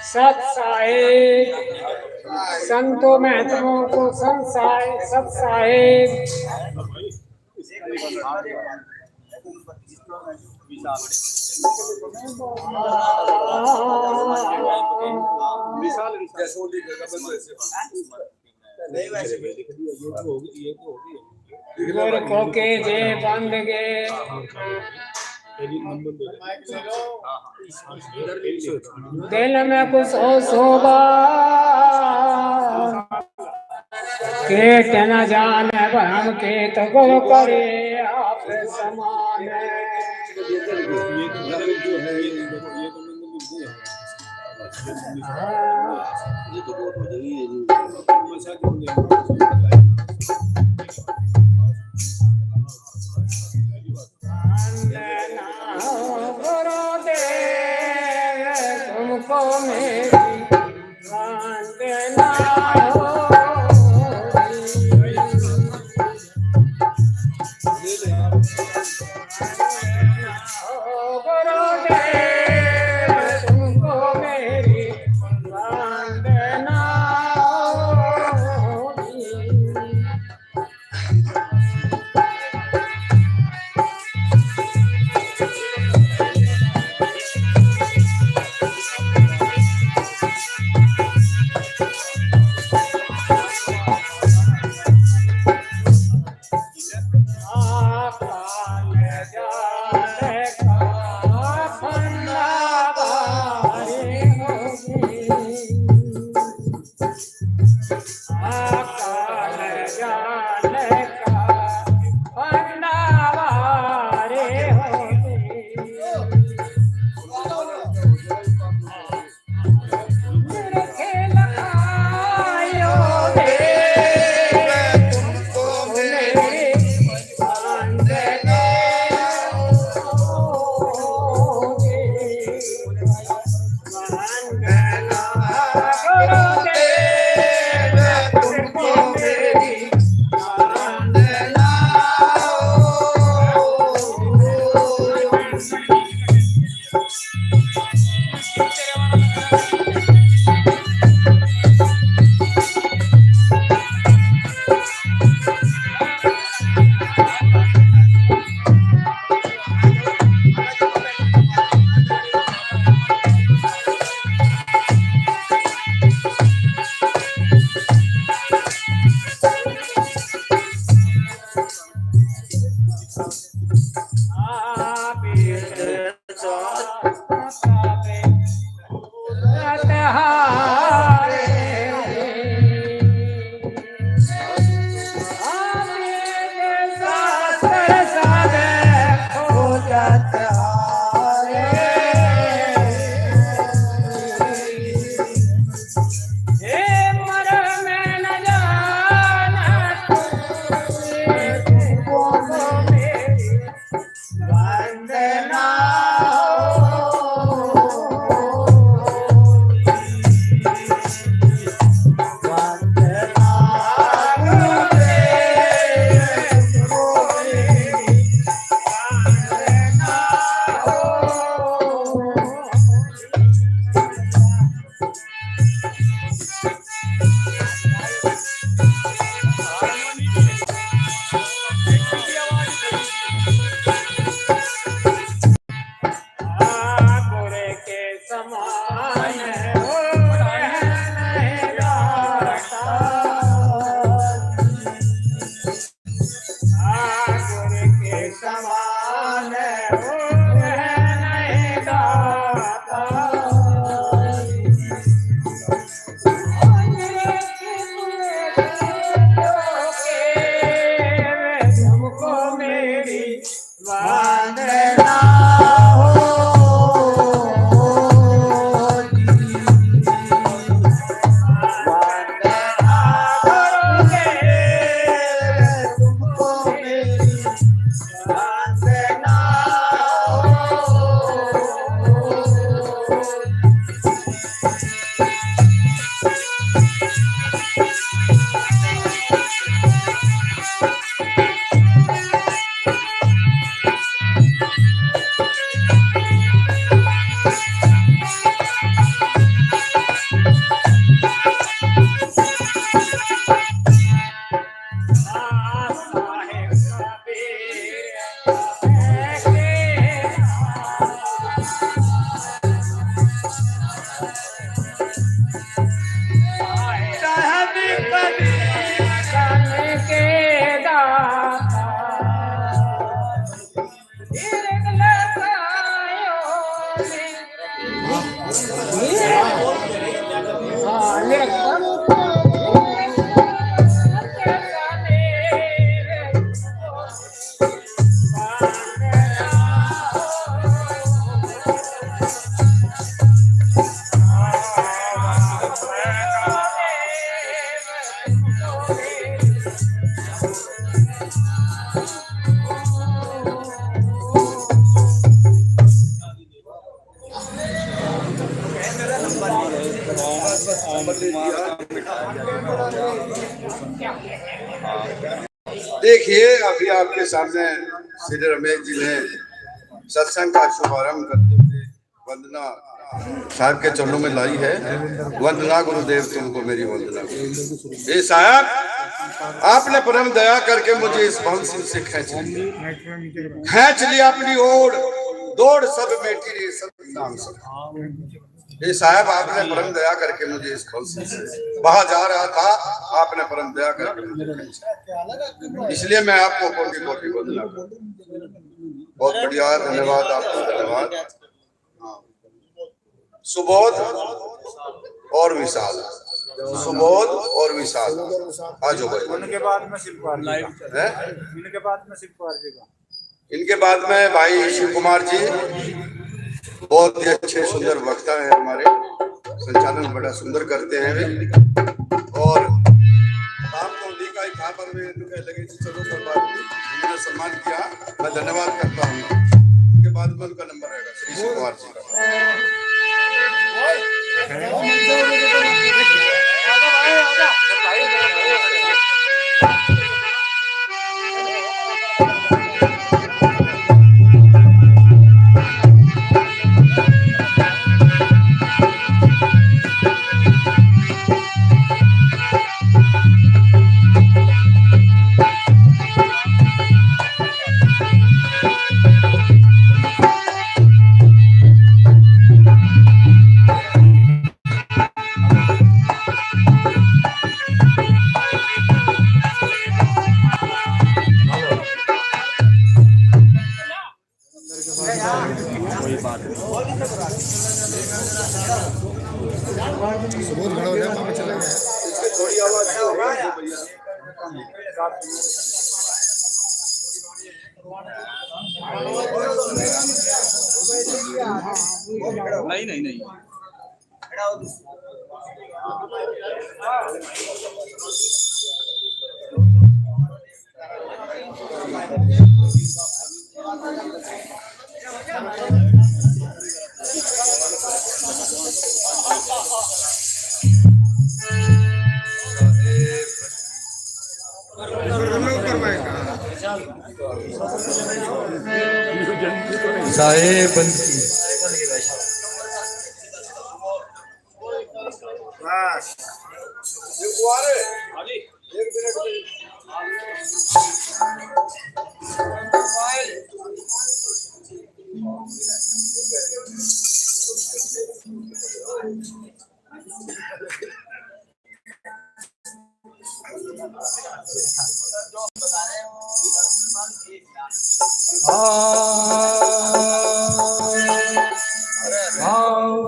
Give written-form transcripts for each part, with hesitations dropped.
सत साहेब संतों महत्वों को सत साहेब गोरखों के जे बंद गे दिल में कुछ हो शोभा केट न जाने हम के तो गुरु करे आप समान तुमको मेरी वंदना हो देखिए, अभी आपके सामने श्री रमेश जी ने सत्संग का शुभारंभ करते हुए वंदना साहब के चरणों में लाई है। वंदना गुरुदेव, तुमको मेरी वंदना। ये साहब, आपने परम दया करके मुझे इस भवन से खींच लिया अपनी ओर। दौड़ सब मेटी रे सब नाम सब। ये साहब, आपने परम दया करके मुझे इस भवन से बाहर जा रहा था, आपने परम दया करके मुझे खींचा, इसलिए मैं आपको कोटि कोटि वंदना करता हूं। बहुत बढ़िया, धन्यवाद आपको, धन्यवाद। सुबोध और विशाल, सुबोध और विशाल आ जाओ भाई। उनके बाद में शिव कुमार जी का, इनके बाद में शिव कुमार जी का, इनके बाद में भाई शिव कुमार जी, बहुत ही अच्छे सुंदर वक्ता है हमारे, संचालन बड़ा सुंदर करते हैं वे। और आप तो का ही था पर वे लगे चलो उन्होंने सम्मान किया, मैं धन्यवाद करता हूँ। उसके बाद में उनका नंबर आएगा श्री शिव कुमार जी का। सुबोध खड़ा हो जाए, वहां चला गया। इसकी थोड़ी आवाज नहीं साहेब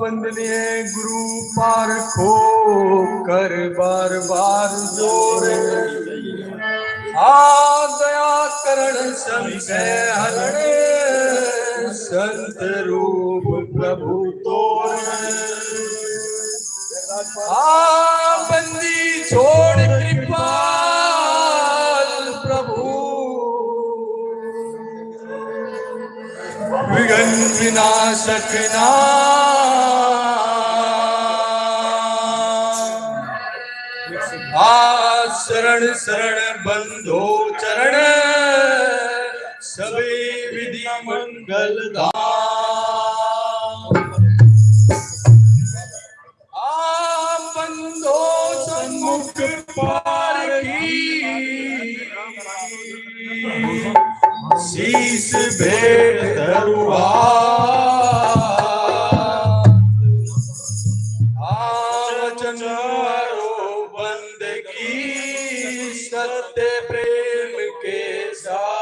वंदनीय गुरु पारखो कर बार बार जोरे, दया करण संशय हरण, संत रूप प्रभु तोर। बंदी छोड़ कृपाल प्रभु, विघ्न विनाशक शरण शरण बंधो चरण, सभी विधि मंगल धाम। बंधो सम्मुख पार की, शीस भेंट धरुआ, वचन बंदगी सत्य प्रेम के साथ।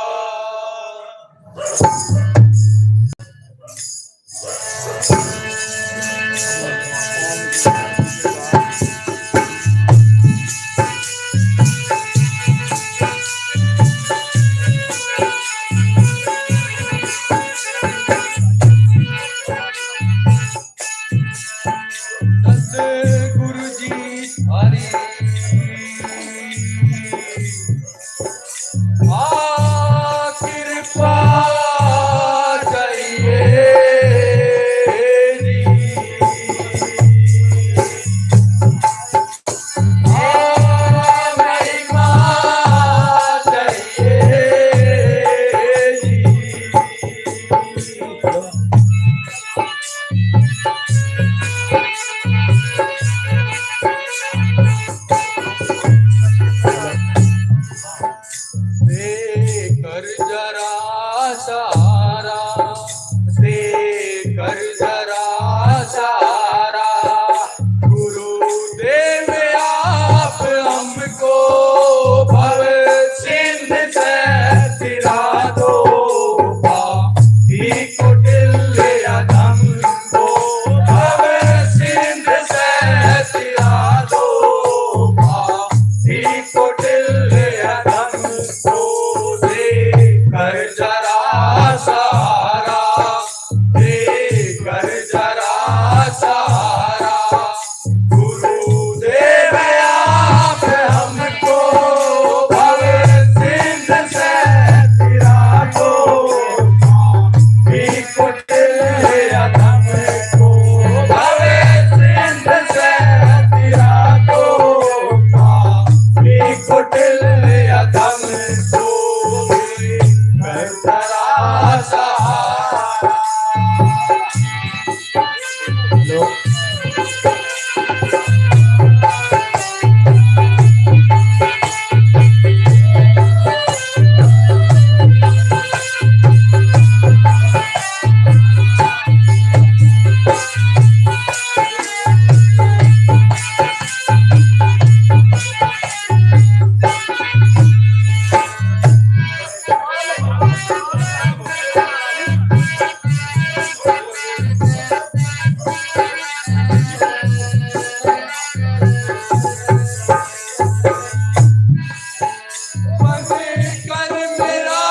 कर मेरा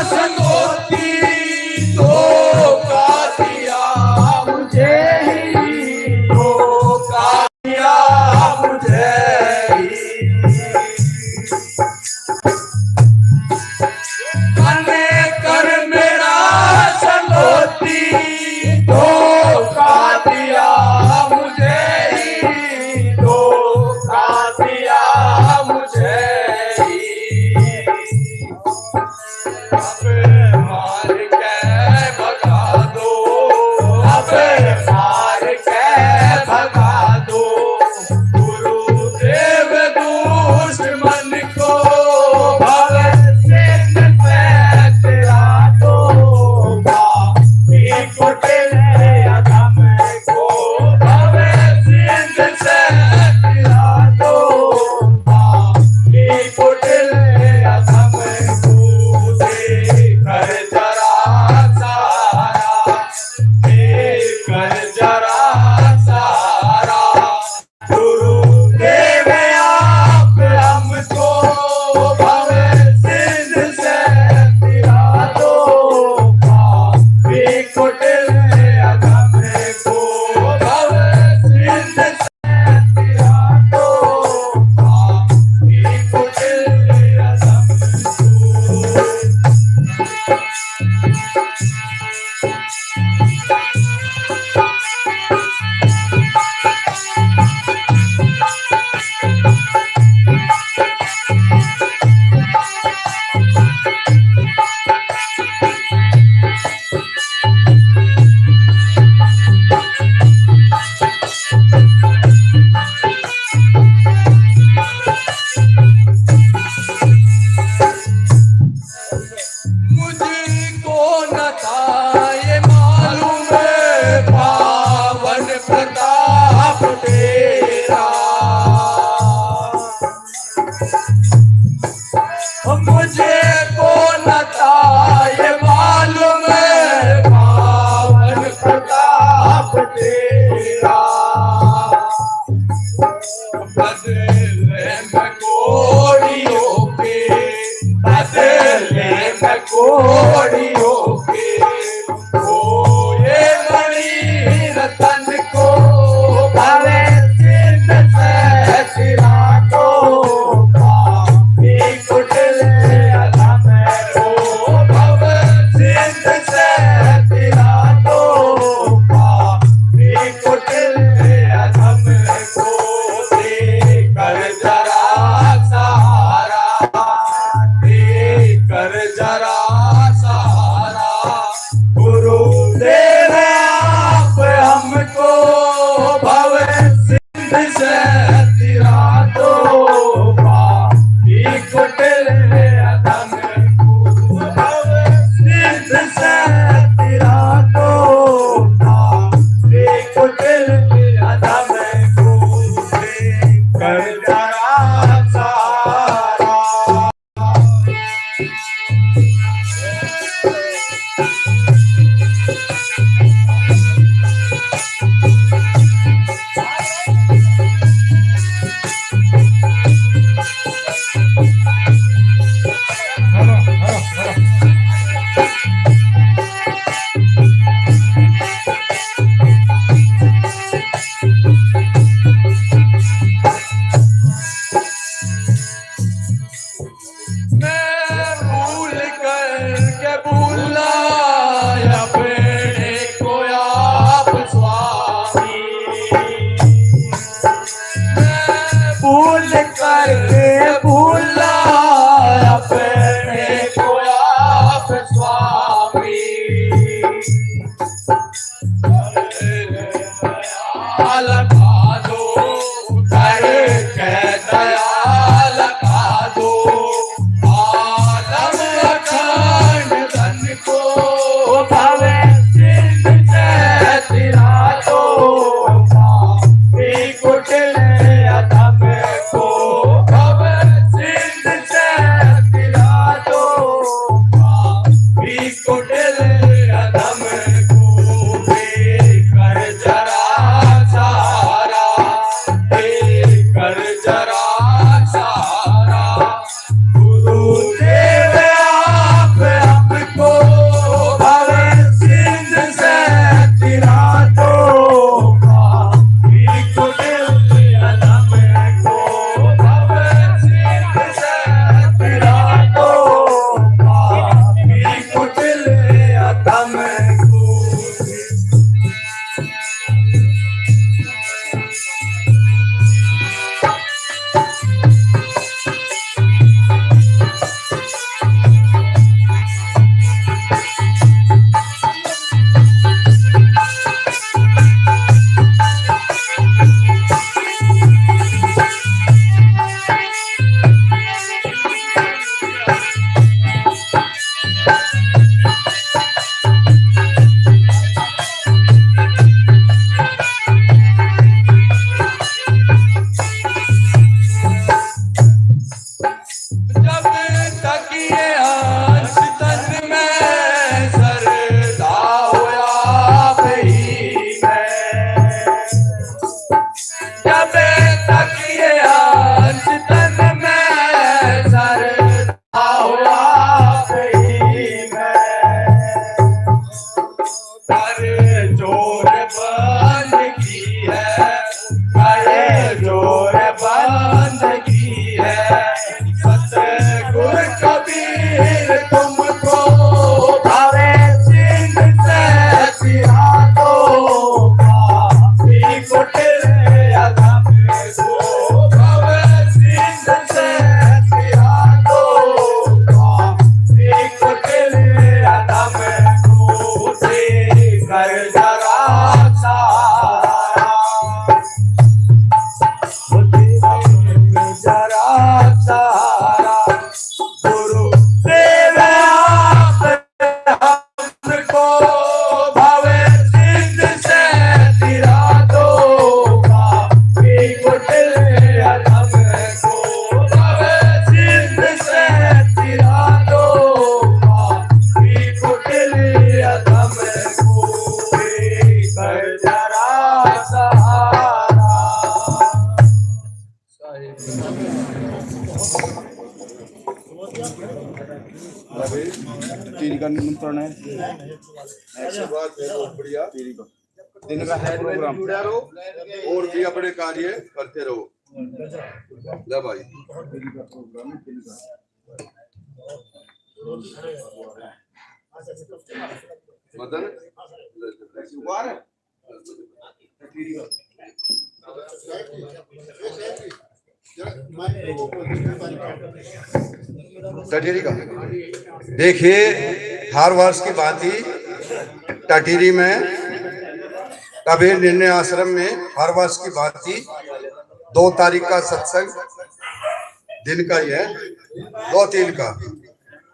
संगोती धोखा दिया मुझे ही, धोखा दिया मुझे ही। कर मेरा संगोती धोखा दिया मुझे ही, धोखा दिया मुझे ही। अब मार के भगा दो, अब मार के भगा दो गुरुदेव दुश्मन को, भव सिंह से तेरा धोखा कुटिल अधम को, भव सिंह से तेरा धोखा कुटिल अधम को। कर जरा सारा, कर जरा सारा गुरुदेव आप हमको, भव सिंह से तेरा धोखा कुटिल अधम को, भव सिंह से तेरा धोखा कुटिल अधम को। मुझको न था ये मालूम पावन प्रताप तेरा, मुझको न था ये मालूम पावन प्रताप तेरा। बदले में कोड़ियों के, बदले में कोड़ियों के, ओ ये मणि रतन को, भव सिंह से तेरा धोखा कुटिल अधम को, भव सिंह से तेरा धोखा सहारा। तीन का निमंत्रण है बढ़िया दिन का है प्रोग्राम। जुड़ा रहो और भी अपने कार्य करते रहो। ले भाई मदन टटीरी का देखिए, हर वर्ष की बात ही टटीरी में कबीर निर्णय आश्रम में हर वर्ष की बात थी। 2 तारीख का सत्संग दिन का ही है, 2-3 का,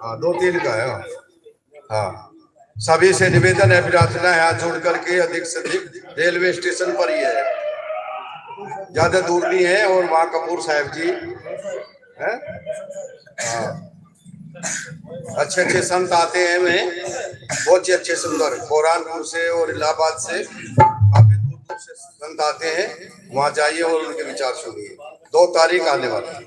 हाँ 2-3 का है। हाँ सभी से निवेदन है, प्रार्थना है, हाथ जोड़ करके अधिक से अधिक रेलवे स्टेशन पर ही है, ज्यादा दूर नहीं है। और वहाँ कपूर साहब जी है, अच्छे अच्छे संत आते हैं, में बहुत ही अच्छे सुंदर बुरहानपुर से और इलाहाबाद से काफी दूर दूर से संत आते हैं। वहाँ जाइए और उनके विचार सुनिए। 2 तारीख आने वाली है।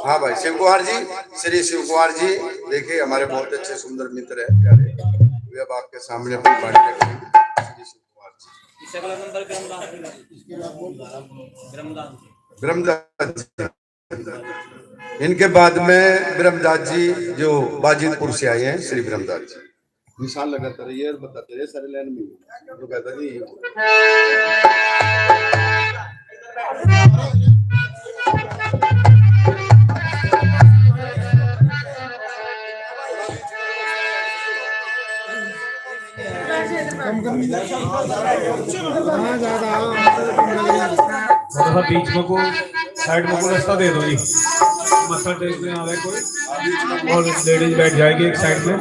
हाँ भाई शिव कुमार जी, श्री शिव कुमार जी देखिए हमारे बहुत अच्छे सुंदर मित्र है प्यारे, वे अब आपके सामने अपनी बात रखेंगे। श्री शिव कुमार जी, ब्रह्मदास, इनके बाद में ब्रह्मदास जी जो बाजिदपुर से आए हैं, श्री ब्रह्मदास जी निशान लगाते रहिए और बताते रहिए सारे लाइन में तो कहता जी। थोड़ा बीच में को साइड में को रास्ता दे दो जी, मत्था टेकने आवे कोई और लेडीज बैठ जाएगी एक साइड में।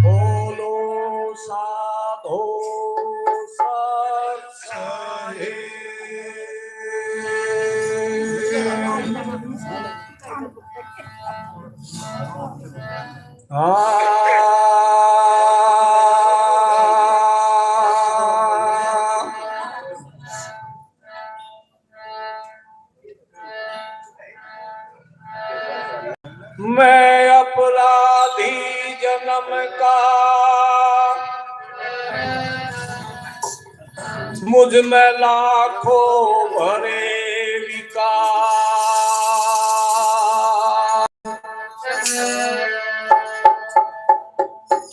बोलो साधो मैं अपराधी जन्म का, मुझ में लाखों भरे विकार।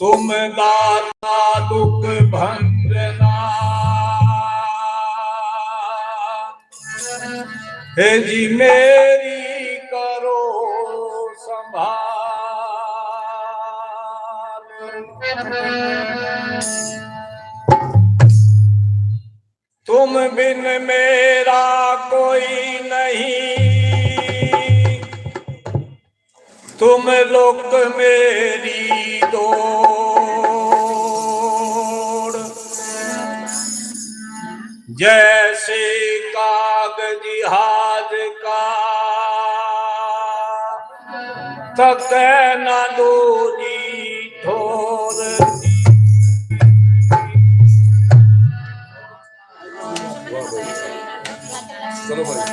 तुम दाता दुख भंजना, हे जी मेरी करो संभाल। तुम बिन मेरा कोई नहीं, तुम लोक मेरी दौड़। जैसे कागजी हाथ का तक न दूरी ठोर। चलो भाई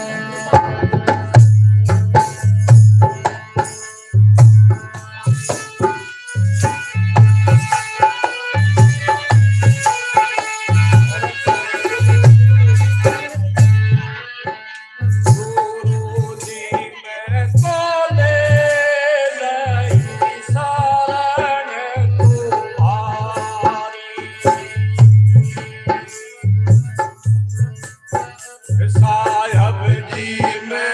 साहब जी में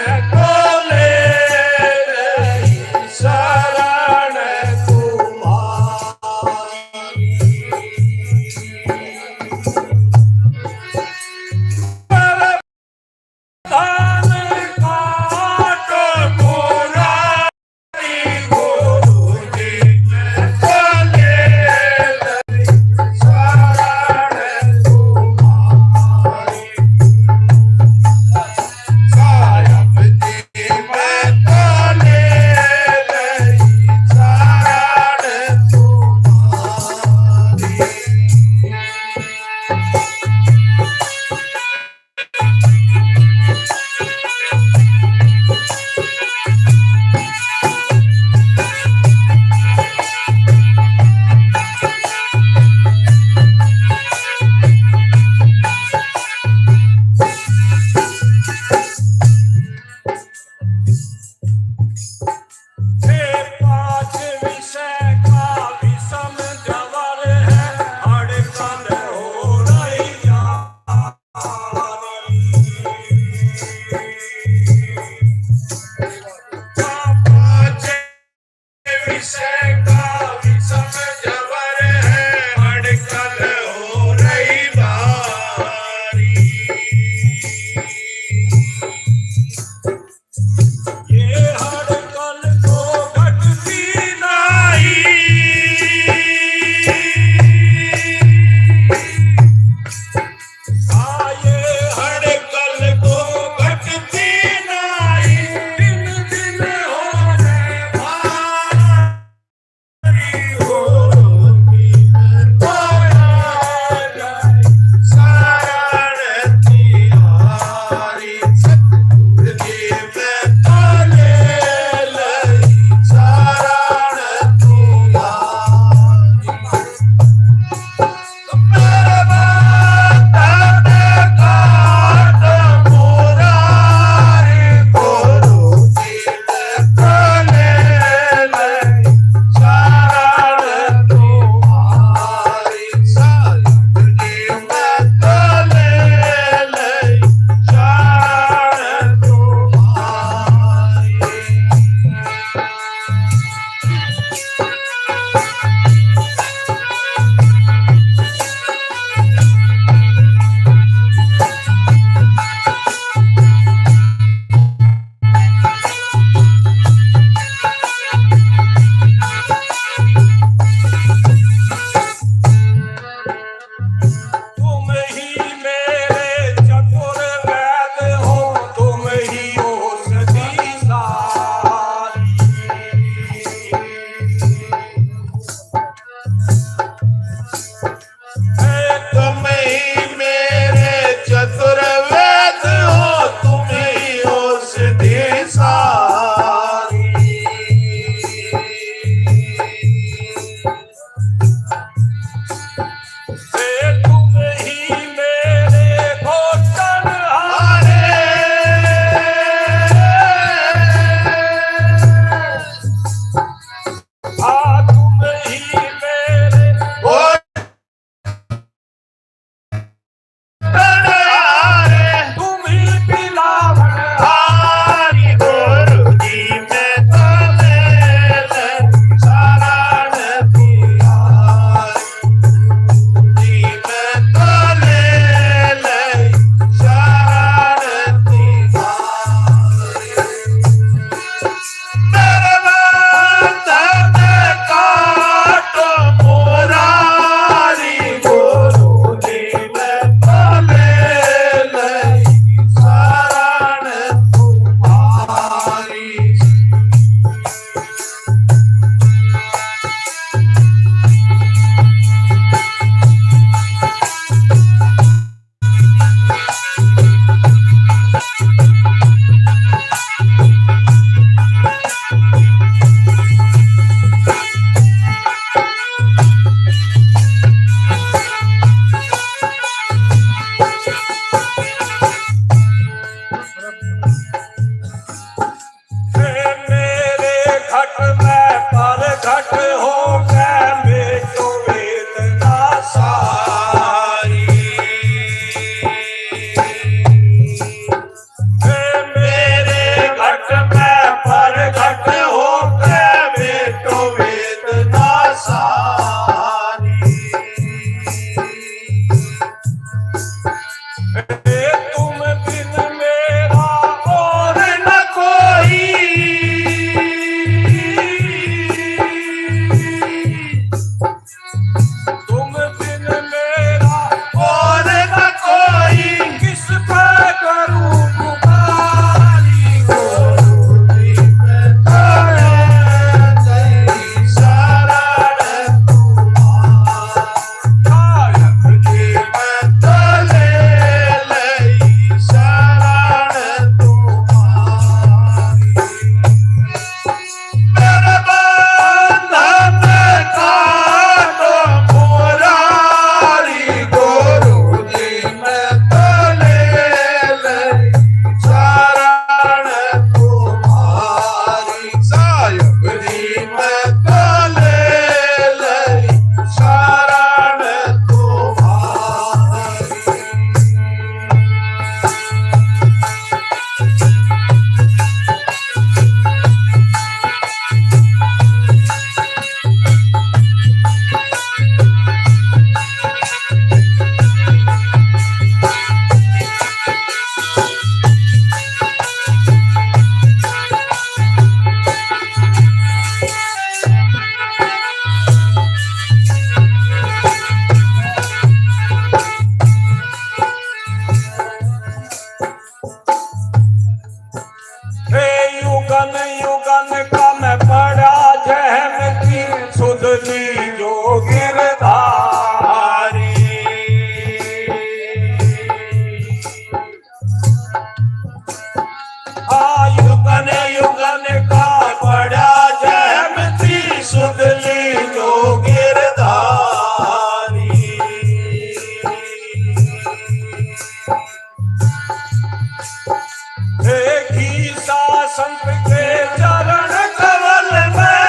संत के चरण कमल में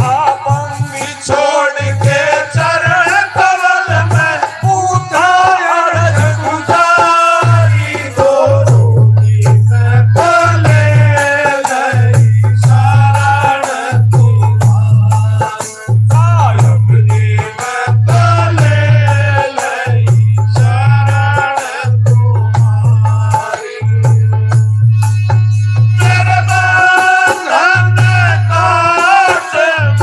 आपन भी छोड़ के चरण कमल में पूछा अर्ज गुजारी दोनों की मैं बोले गई शरण तुम्हारी सायब जी मैं बोले गई शरण तुम्हारी मेरे बंधन काट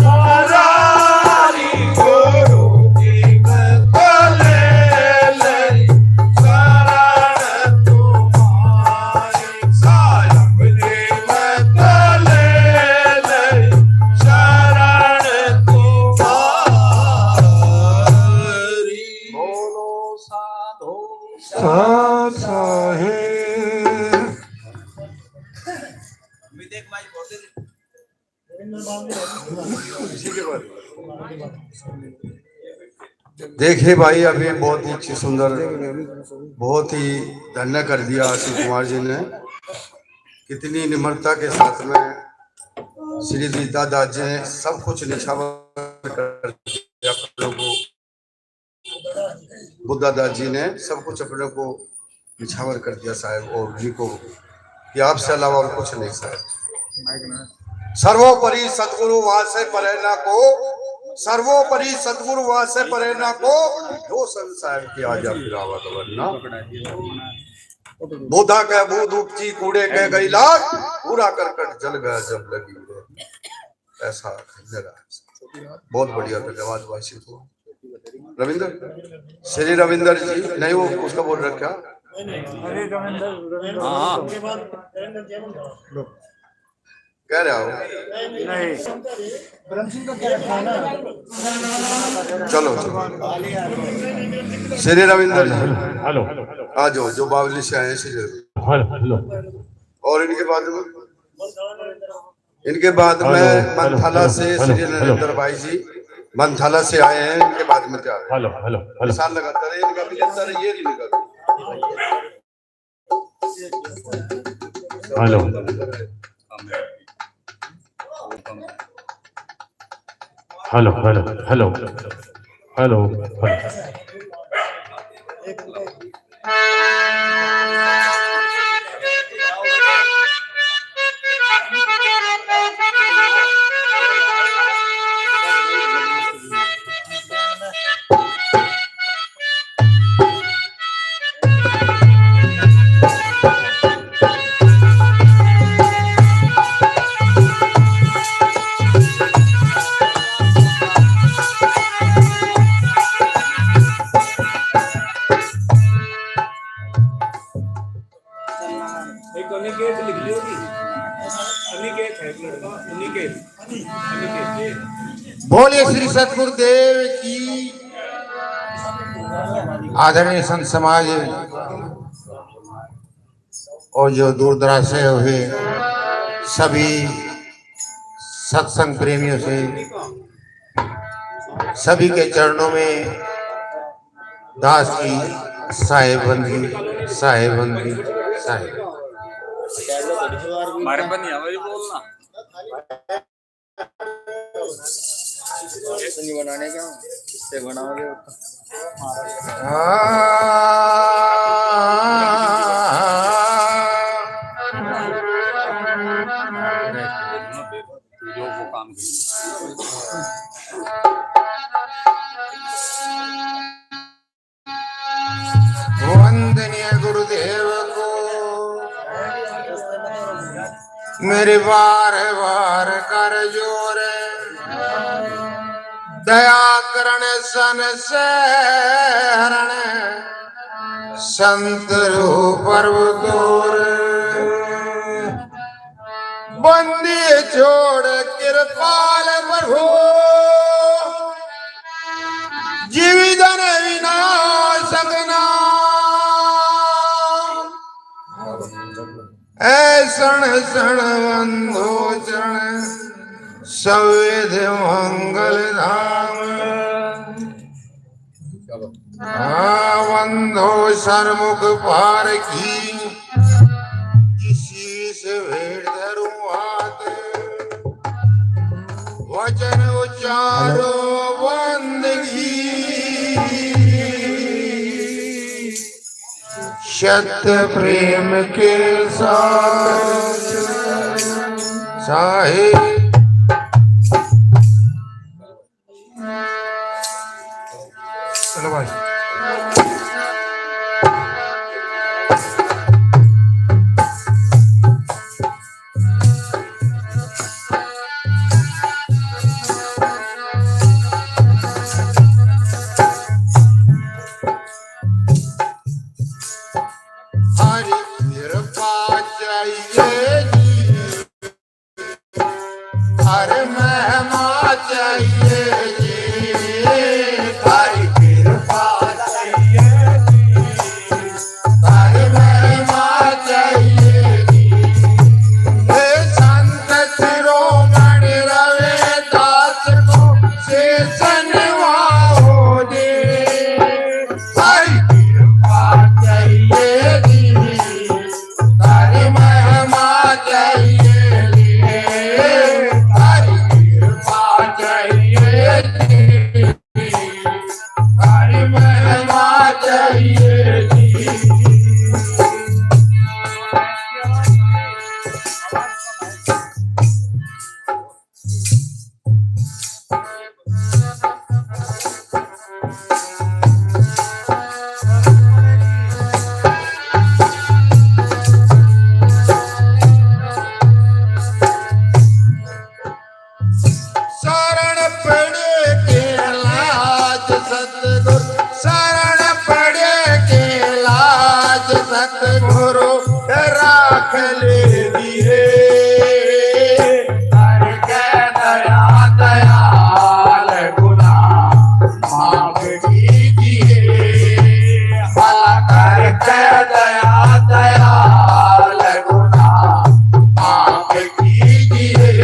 मुरारी गुरु जी मैं बोले गई शरण तुम्हारी सायब जी मैं बोले गई शरण तुम्हारी बोलो साधो देखिए भाई, अभी बहुत ही अच्छी सुंदर, बहुत ही धन्य कर दिया आशीष कुमार जी ने। कितनी निम्रता के साथ में श्री रीता दास जी ने सब कुछ निछावर कर दिया अपने को। बुद्धा दास जी ने सब कुछ अपने को निछावर कर दिया साहब, और जी को कि आपसे अलावा और कुछ नहीं साहब। सर्वोपरि सतगुरु वासे प्रेरणा को, सर्वोपरि सतगुरु वासे प्रेरणा को, जो संसार की आजा फिरावत वरना बुधा के बूध उपजी कूड़े के गई लाख, पूरा करकट जल गया जब लगी है। ऐसा बहुत बढ़िया धन्यवाद वासी को। रविंदर, श्री रविंदर जी नहीं, वो उसका बोल रखा कह रहा हो। चलो चलो, श्री रविंदर जी हेलो आ जाओ, जो बावली से आए हैं श्री हेलो। और इनके बाद में मंथाला से श्री नरेंद्र भाई जी मंथाला से आए हैं। इनके बाद में क्या है? Hello hello hello. साल लगाता रहे, इनका भी लेता रहे, ये नहीं निकलता। Hello hello hello hello hello hello. बोलिए श्री सतगुरुदेव की। आदरणीय संत समाज और जो दूर दराज से हुए सभी सत्संग प्रेमियों से, सभी के चरणों में दास की साहेबंदी साहेबंदी साहेब। हमारे पर नहीं हमारी बोलना नहीं बनाने का, इससे बनाओगे जो वो काम वंदनीय गुरुदेव को मेरे बार बार कर जोर, दया करण सन से हरण, संत पर्व तोर, बंदी छोड़ कृपाल प्रभु, जीवितन विनाशक नाम, ऐसण सण बंधो चरण, सवेद मंगल धाम। बंधो सरमुख पार की किसी से भेड़ धरू हाथ वचन उच्चारो बंदगी सत्य प्रेम के साथ साहे चलो भाई हरि कृपा चाहिए जी हर महिमा चाहिए जी हरि कृपा चाहिए जी हर महिमा चाहिए जी हे संत शिरोमणि रविदास को शेषन वाहो दे हरि कृपा चाहिए जी हरि महिमा चाहिए जी हरि कृपा चाहिए जी हरि महिमा चाहिए जी शरण पड़े के लाज सतगुरु शरण पड़े के लाज सतगुरु राख ले दिए करके दया दयाल गुना माफ कीजिए भला करके दया दयाल गुना माफ कीजिए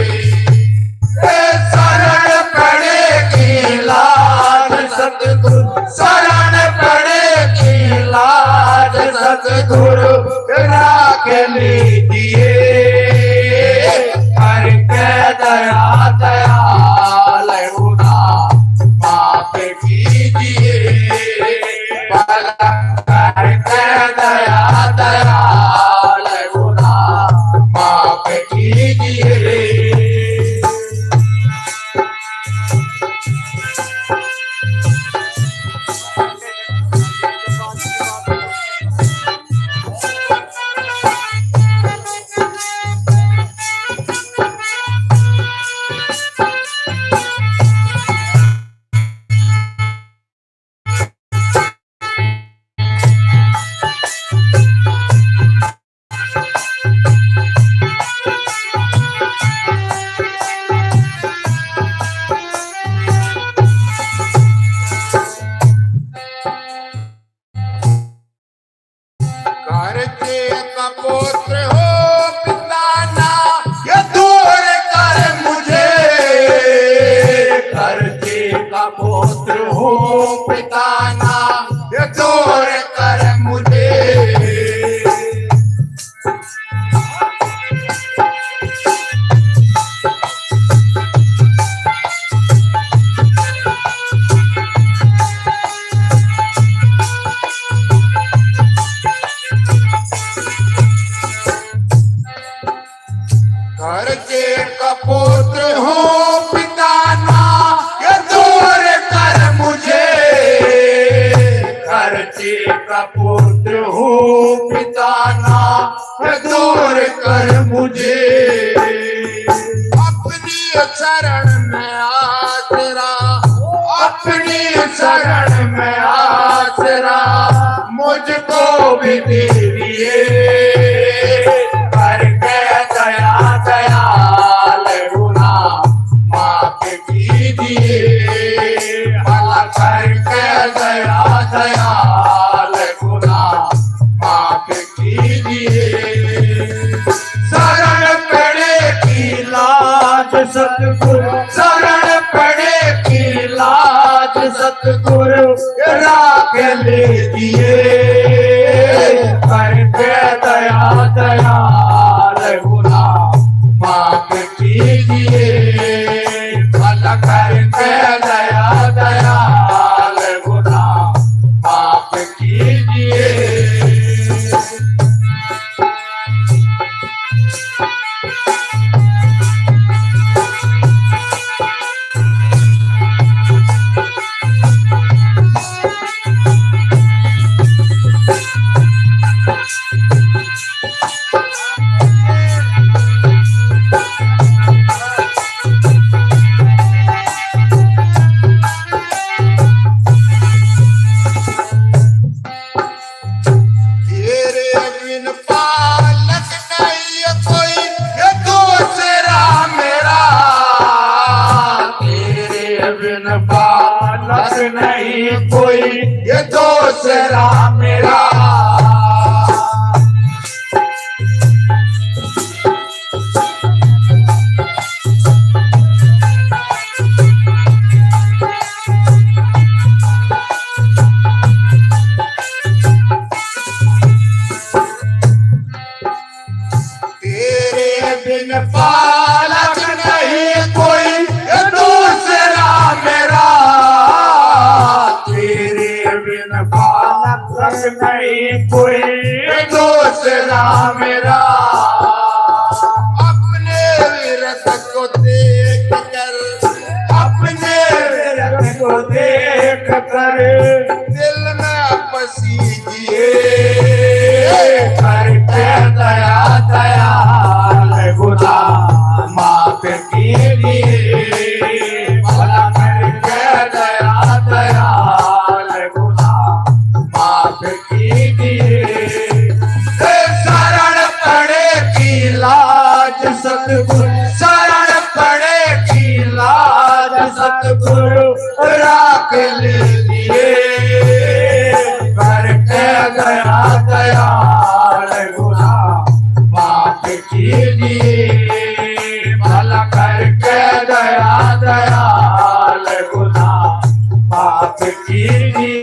शरण पड़े की लाज सतगुरु शरण पड़े की लाज सतगुरु राख लीजिए करके दया दयाल गुना माफ कीजिए भला करके दया दयाल गुना माफ कीजिए करके कपोत्र हो पिताना ये दूर कर मुझे करके कपोत्र हो पिताना ये दूर कर मुझे करके कपोत्र हो पिताना ये दूर कर मुझे करके कपोत्र हो पिताना ये दूर कर मुझे अपनी शरण में आसरा अपनी शरण में आसरा मुझको भी दीजिए करके दया दयाल गुना माफ कीजिए भला करके दया दयाल गुना माफ कीजिए शरण पड़े की लाज सतगुरु शरण पड़े की लाज सतगुरु कीजिए करके दया दयाल गुनाह माफ कीजिए भला करके दया दयाल गुनाह माफ कीजिए। बालक नहीं कोई ये दूसरा मेरा। तेरे बिन बालक नहीं कोई ये दूसरा मेरा। तेरे बिन बालक नहीं कोई दूसरा मेरा। अपने विरत को देख कर, अपने विरत को देख कर दिल में पसीजिए करके दया दयाल गुनाह माफ कीजिए भला करके दया दयाल गुनाह माफ कीजिए। शरण पड़े की लाज सतगुरु शरण पड़े की लाज सतगुरु राख लीजिए करके दया दयाल गुनाह माफ कीजिए भला करके दया दयाल गुनाह माफ कीजिए।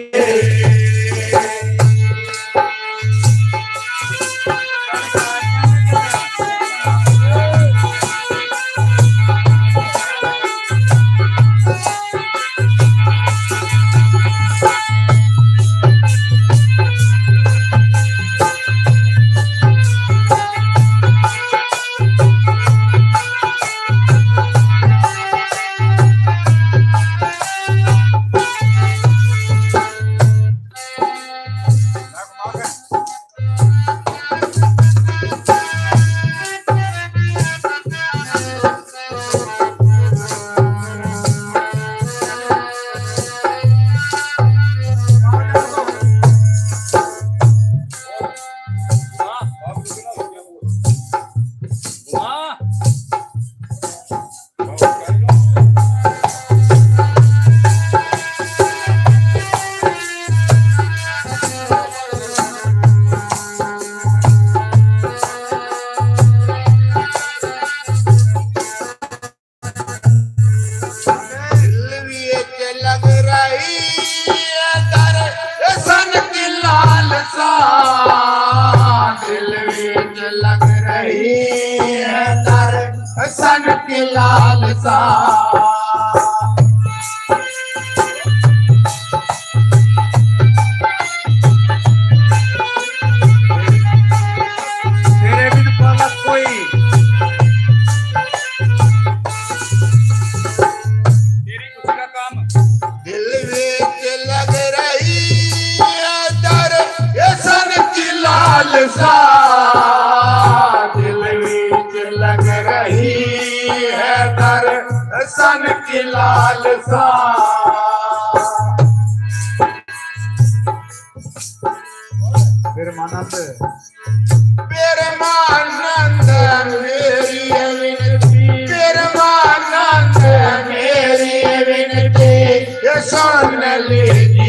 सन की लालसा तेरे बिन पालक कोई तेरी खुशी का काम दिल में लग रही है दर ये सन की लालसा। दिल में लग रही है दर सन की लालसा। फिर मानंद परमानंद मेरी विनती, परमानंद मेरी विनती ये सुन लीजिए